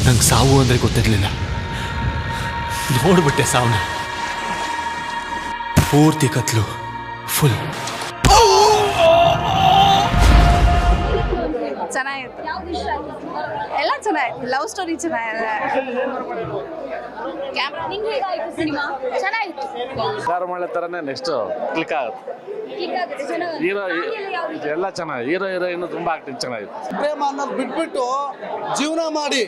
ನಂಗೆ ಸಾವು ಅಂದರೆ ಗೊತ್ತಿರಲಿಲ್ಲ. ನೋಡ್ಬಿಟ್ಟೆ ಸಾವನ್ನ. ಪೂರ್ತಿ ಕತ್ಲು, ಫುಲ್. ಚೆನ್ನಾಗಿತ್ತು, ಎಲ್ಲ ಚೆನ್ನಾಗಿತ್ತು. ಲವ್ ಸ್ಟೋರಿ ಚೆನ್ನಾಗಿದೆ. ಚೆನ್ನಾಗಿತ್ತು. ಕಾರಮಳೆ ಥರನೇ ನೆಕ್ಸ್ಟ್ ಕ್ಲಿಕ್ ಆಗುತ್ತೆ. ಹೀರೋ ಎಲ್ಲ ಚೆನ್ನಾಗಿ, ಹೀರೋ ಹೀರೋಯಿನ್ ತುಂಬ ಆಕ್ಟಿಂಗ್ ಚೆನ್ನಾಗಿತ್ತು. ಪ್ರೇಮ ಅನ್ನೋದು ಬಿಟ್ಬಿಟ್ಟು ಜೀವನ ಮಾಡಿ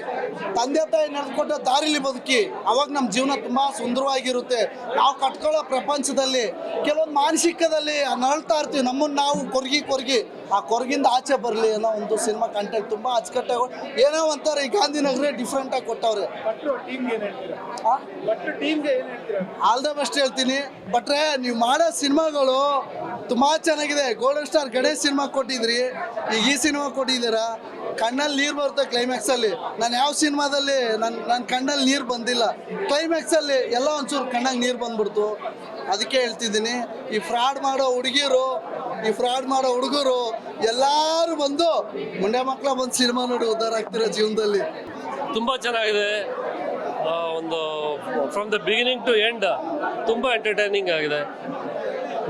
ತಂದೆ ತಾಯಿ ನಡೆದುಕೊಟ್ಟ ದಾರಿಲಿ ಬದುಕಿ, ಅವಾಗ ನಮ್ಮ ಜೀವನ ತುಂಬ ಸುಂದರವಾಗಿರುತ್ತೆ. ನಾವು ಕಟ್ಕೊಳ್ಳೋ ಪ್ರಪಂಚದಲ್ಲಿ ಕೆಲವೊಂದು ಮಾನಸಿಕದಲ್ಲಿ ನರಳ್ತಾ ಇರ್ತೀವಿ. ನಮ್ಮನ್ನು ನಾವು ಕೊರಗಿ ಆ ಕೊರಗಿಂದ ಆಚೆ ಬರಲಿ ಅನ್ನೋ ಒಂದು ಸಿನಿಮಾ ಕಂಟೆಂಟ್ ತುಂಬ ಅಚ್ಚುಕಟ್ಟಾಗಿ ಏನೋ ಒಂಥರ ಈ ಗಾಂಧಿನಗರ ಡಿಫ್ರೆಂಟಾಗಿ ಕೊಟ್ಟವ್ರೆ. ಆಲ್ ದ ಬೆಸ್ಟ್ ಹೇಳ್ತೀನಿ. ಬಟ್ರೆ ನೀವು ಮಾಡೋ ಸಿನಿಮಾಗಳು ತುಂಬ ಚೆನ್ನಾಗಿದೆ. ಗೋಲ್ಡನ್ ಸ್ಟಾರ್ ಗಣೇಶ್ ಸಿನಿಮಾ ಕೊಟ್ಟಿದ್ರಿ, ಈಗ ಈ ಸಿನಿಮಾ ಕೊಟ್ಟಿದ್ದೀರಾ. ಕಣ್ಣಲ್ಲಿ ನೀರು ಬರುತ್ತೆ ಕ್ಲೈಮ್ಯಾಕ್ಸಲ್ಲಿ. ನಾನು ಯಾವ ಸಿನಿಮಾದಲ್ಲಿ ನನ್ನ ಕಣ್ಣಲ್ಲಿ ನೀರು ಬಂದಿಲ್ಲ. ಕ್ಲೈಮ್ಯಾಕ್ಸಲ್ಲಿ ಎಲ್ಲ ಒಂಚೂರು ಕಣ್ಣಾಗ ನೀರು ಬಂದ್ಬಿಡ್ತು. ಅದಕ್ಕೆ ಹೇಳ್ತಿದ್ದೀನಿ, ಈ ಫ್ರಾಡ್ ಮಾಡೋ ಹುಡುಗರು ಎಲ್ಲರೂ ಬಂದು ಮುಂಡೆ ಮಕ್ಕಳ ಬಂದು ಸಿನಿಮಾ ನೋಡಿ ಉದ್ಧಾರ ಆಗ್ತಿರೋ ಜೀವನದಲ್ಲಿ. ತುಂಬ ಚೆನ್ನಾಗಿದೆ. ಒಂದು from the beginning to end ತುಂಬ ಎಂಟರ್ಟೈನಿಂಗ್ ಆಗಿದೆ,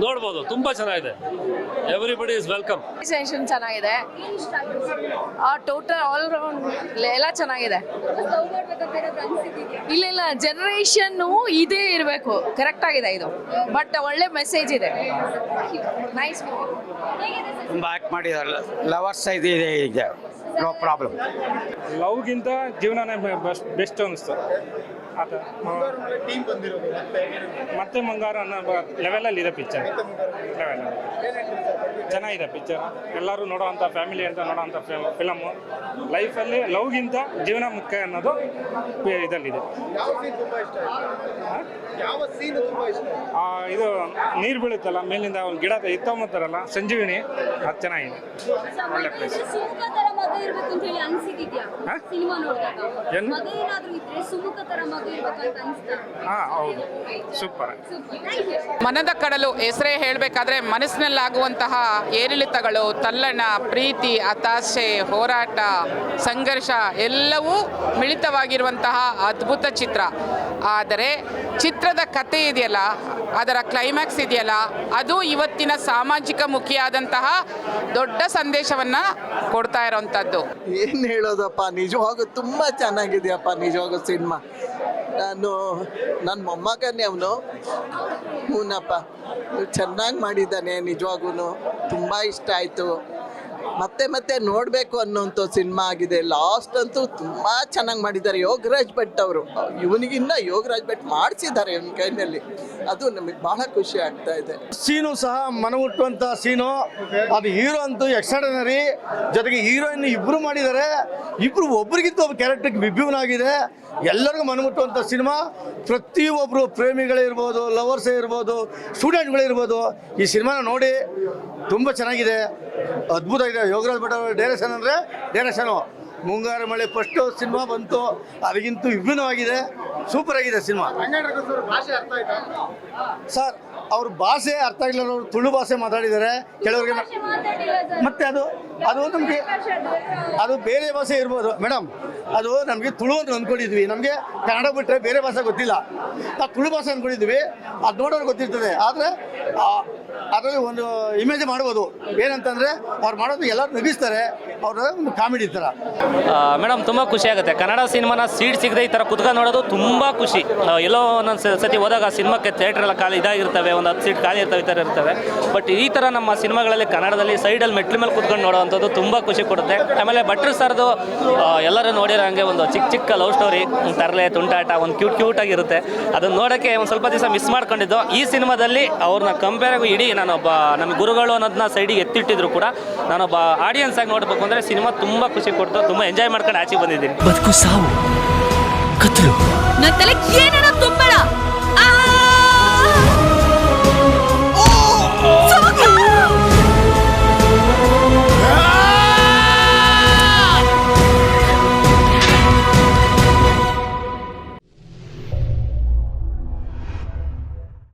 ನೋಡ್ಬೋದು. ತುಂಬ ಚೆನ್ನಾಗಿದೆ. Everybody is welcome. ಚೆನ್ನಾಗಿದೆ. ಟೋಟಲ್ ಆಲ್ ರೌಂಡ್ ಎಲ್ಲ ಚೆನ್ನಾಗಿದೆ. ಇಲ್ಲ ಜನರೇಷನ್ ಇದೇ ಇರಬೇಕು, ಕರೆಕ್ಟ್ ಆಗಿದೆ ಇದು. ಬಟ್ ಒಳ್ಳೆ ಮೆಸೇಜ್ ಇದೆ. Nice movie. ತುಂಬ ಆ್ಯಕ್ಟ್ ಮಾಡಿದ್ದಾರೆ. ಲವರ್ಸ್ ಇದೆ ಇದೆ, ನೋ ಪ್ರಾಬ್ಲಮ್. ಲವ್ಗಿಂತ ಜೀವನನೇ ಬೆಸ್ಟ್ ಅನಿಸ್ತು. ಮತ್ತೆ ಮಂಗಾರ ಅನ್ನೋ ಲೆವೆಲಲ್ಲಿ ಇದೆ ಪಿಕ್ಚರ್. ಚೆನ್ನಾಗಿದೆ ಪಿಕ್ಚರ್. ಎಲ್ಲರೂ ನೋಡೋವಂಥ ಫ್ಯಾಮಿಲಿ ಅಂತ ನೋಡೋವಂಥ ಫಿಲಮು. ಲೈಫಲ್ಲಿ ಲವ್ಗಿಂತ ಜೀವನ ಮುಖ್ಯ ಅನ್ನೋದು ಇದರಲ್ಲಿದೆ. ಇದು ನೀರು ಬೀಳುತ್ತಲ್ಲ ಮೇಲಿಂದ, ಒಂದು ಗಿಡ ಎತ್ತೊಂಬತ್ತಾರಲ್ಲ ಸಂಜೀವಿನಿ, ಅದು ಚೆನ್ನಾಗಿದೆ. ಒಳ್ಳೆ ಪ್ಲೇಸ್. ಹೌದು, ಸೂಪರ್. ಮನದ ಕಡಲು ಹೆಸರೇ ಹೇಳಬೇಕಾದ್ರೆ ಮನಸ್ಸಿನಲ್ಲಾಗುವಂತಹ ಏರಿಳಿತಗಳು, ತಲ್ಲಣ, ಪ್ರೀತಿ, ಹತಾಶೆ, ಹೋರಾಟ, ಸಂಘರ್ಷ ಎಲ್ಲವೂ ಮಿಳಿತವಾಗಿರುವಂತಹ ಅದ್ಭುತ ಚಿತ್ರ. ಆದರೆ ಚಿತ್ರದ ಕತೆ ಇದೆಯಲ್ಲ, ಅದರ ಕ್ಲೈಮ್ಯಾಕ್ಸ್ ಇದೆಯಲ್ಲ, ಅದು ಇವತ್ತಿನ ಸಾಮಾಜಿಕ ಮುಖಿಯಾದಂತಹ ದೊಡ್ಡ ಸಂದೇಶವನ್ನು ಕೊಡ್ತಾ ಇರೋವಂಥದ್ದು. ಏನು ಹೇಳೋದಪ್ಪ, ನಿಜವಾಗೂ ತುಂಬ ಚೆನ್ನಾಗಿದೆಯಪ್ಪ ನಿಜವಾಗೂ ಸಿನಿಮಾ. ನನ್ನ ಮೊಮ್ಮಗನೇ ಅವನು. ಹೂನಪ್ಪ, ಚೆನ್ನಾಗಿ ಮಾಡಿದ್ದಾನೆ ನಿಜವಾಗೂ. ತುಂಬ ಇಷ್ಟ ಆಯಿತು. ಮತ್ತೆ ನೋಡಬೇಕು ಅನ್ನೋಂಥ ಸಿನಿಮಾ ಆಗಿದೆ. ಲಾಸ್ಟ್ ಅಂತೂ ತುಂಬ ಚೆನ್ನಾಗಿ ಮಾಡಿದ್ದಾರೆ ಯೋಗರಾಜ್ ಭಟ್ ಅವರು. ಇವನಿಗಿನ್ನ ಯೋಗರಾಜ್ ಭಟ್ ಮಾಡಿಸಿದ್ದಾರೆ ಇವನ ಕೈನಲ್ಲಿ. ಅದು ನಮಗೆ ಬಹಳ ಖುಷಿ ಆಗ್ತಾ ಇದೆ. ಸೀನು ಸಹ ಮನಮುಟ್ಟುವಂಥ ಸೀನು. ಅದು ಹೀರೋ ಅಂತೂ ಎಕ್ಸ್ಟ್ರಾರ್ಡಿನರಿ. ಜೊತೆಗೆ ಹೀರೋಯಿನ್ ಇಬ್ಬರು ಮಾಡಿದ್ದಾರೆ. ಇಬ್ಬರು ಒಬ್ರಿಗಿಂತ ಒಬ್ಬ ಕ್ಯಾರೆಕ್ಟರ್ಗೆ ವಿಭಿನ್ನವಾಗಿದೆ. ಎಲ್ಲರಿಗೂ ಮನಮುಟ್ಟುವಂಥ ಸಿನಿಮಾ. ಪ್ರತಿಯೊಬ್ಬರು ಪ್ರೇಮಿಗಳಿರ್ಬೋದು, ಲವರ್ಸೇ ಇರ್ಬೋದು, ಸ್ಟೂಡೆಂಟ್ಗಳಿರ್ಬೋದು, ಈ ಸಿನಿಮಾನ ನೋಡಿ. ತುಂಬ ಚೆನ್ನಾಗಿದೆ, ಅದ್ಭುತ ಇದೆ. ಯೋಗರಾಜ್ ಭಟ್ ಅವರ ಡೈರೆಕ್ಷನು ಮುಂಗಾರು ಮಳೆ ಫಸ್ಟು ಸಿನಿಮಾ ಬಂತು, ಅದಕ್ಕಿಂತೂ ವಿಭಿನ್ನವಾಗಿದೆ. ಸೂಪರ್ ಆಗಿದೆ ಸಿನಿಮಾ. ಸರ್, ಅವ್ರ ಭಾಷೆ ಅರ್ಥ ಆಗಿಲ್ಲ. ಅವರು ತುಳು ಭಾಷೆ ಮಾತಾಡಿದ್ದಾರೆ ಕೆಲವರಿಗೆ. ಮತ್ತೆ ಅದು ನಮಗೆ ಅದು ಬೇರೆ ಭಾಷೆ ಇರ್ಬೋದು ಮೇಡಮ್. ಅದು ನಮಗೆ ತುಳು ಅಂತ ಅಂದ್ಕೊಂಡಿದ್ವಿ. ನಮಗೆ ಕನ್ನಡ ಬಿಟ್ಟರೆ ಬೇರೆ ಭಾಷೆ ಗೊತ್ತಿಲ್ಲ. ನಾವು ತುಳು ಭಾಷೆ ಅಂದ್ಕೊಂಡಿದ್ವಿ. ಅದು ನೋಡೋರು ಗೊತ್ತಿರ್ತದೆ. ಆದರೆ ಅದರಲ್ಲಿ ಒಂದು ಇಮೇಜ್ ಮಾಡ್ಬೋದು. ಏನಂತಂದರೆ ಅವ್ರು ಮಾಡೋದು ಎಲ್ಲರೂ ನಗಿಸ್ತಾರೆ. ಅವ್ರ ಒಂದು ಕಾಮಿಡಿ ಥರ. ಮೇಡಮ್ ತುಂಬ ಖುಷಿ ಆಗುತ್ತೆ. ಕನ್ನಡ ಸಿನಿಮಾನ ಸೀಟ್ ಸಿಗದೆ ಈ ಥರ ಕುತ್ಕೊಂಡು ನೋಡೋದು ತುಂಬ ಖುಷಿ. ಎಲ್ಲೋ ಒಂದೊಂದು ಸತಿ ಹೋದಾಗ ಸಿನಿಮಾಕ್ಕೆ ಥಿಯೇಟ್ರೆಲ್ಲ ಖಾಲಿ ಇದಾಗಿರ್ತವೆ, ಒಂದು 10 ಸೀಟ್ ಖಾಲಿ ಇರ್ತವೆ, ಈ ಥರ ಇರ್ತವೆ. ಬಟ್ ಈ ಥರ ನಮ್ಮ ಸಿನಿಮಾಗಳಲ್ಲಿ ಕನ್ನಡದಲ್ಲಿ ಸೈಡಲ್ಲಿ ಮೆಟ್ಲ ಮೇಲೆ ಕುತ್ಕೊಂಡು ನೋಡೋವಂಥದ್ದು ತುಂಬ ಖುಷಿ ಕೊಡುತ್ತೆ. ಆಮೇಲೆ ಭಟ್ರು ಸರ್ದು ಎಲ್ಲರೂ ನೋಡಿರೋ ಹಂಗೆ ಒಂದು ಚಿಕ್ಕ ಲವ್ ಸ್ಟೋರಿ, ತರಲೆ ತುಂಟಾಟ, ಒಂದು ಕ್ಯೂಟಾಗಿರುತ್ತೆ. ಅದನ್ನು ನೋಡೋಕ್ಕೆ ಒಂದು ಸ್ವಲ್ಪ ದಿವಸ ಮಿಸ್ ಮಾಡ್ಕೊಂಡಿದ್ದು. ಈ ಸಿನಿಮಾದಲ್ಲಿ ಅವ್ರನ್ನ ಕಂಪೇರಾಗಿ ಇಡೀ ನಾನೊಬ್ಬ ನಮ್ಮ ಗುರುಗಳು ಅನ್ನೋದನ್ನ ಸೈಡಿಗೆ ಎತ್ತಿಟ್ಟಿದ್ರು ಕೂಡ ನಾನೊಬ್ಬ ಆಡಿಯನ್ಸ್ ಆಗಿ ನೋಡಬೇಕು ಅಂದರೆ ಸಿನಿಮಾ ತುಂಬ ಖುಷಿ ಕೊಡ್ತು. ತುಂಬ ಎಂಜಾಯ್ ಮಾಡ್ಕೊಂಡು ಆಚೆ ಬಂದಿದ್ದೀನಿ. ಬದುಕು ಸಾವು ಕತ್ತಲು ನನ್ನ ತಲೆಗೆ ಏನೇನೋ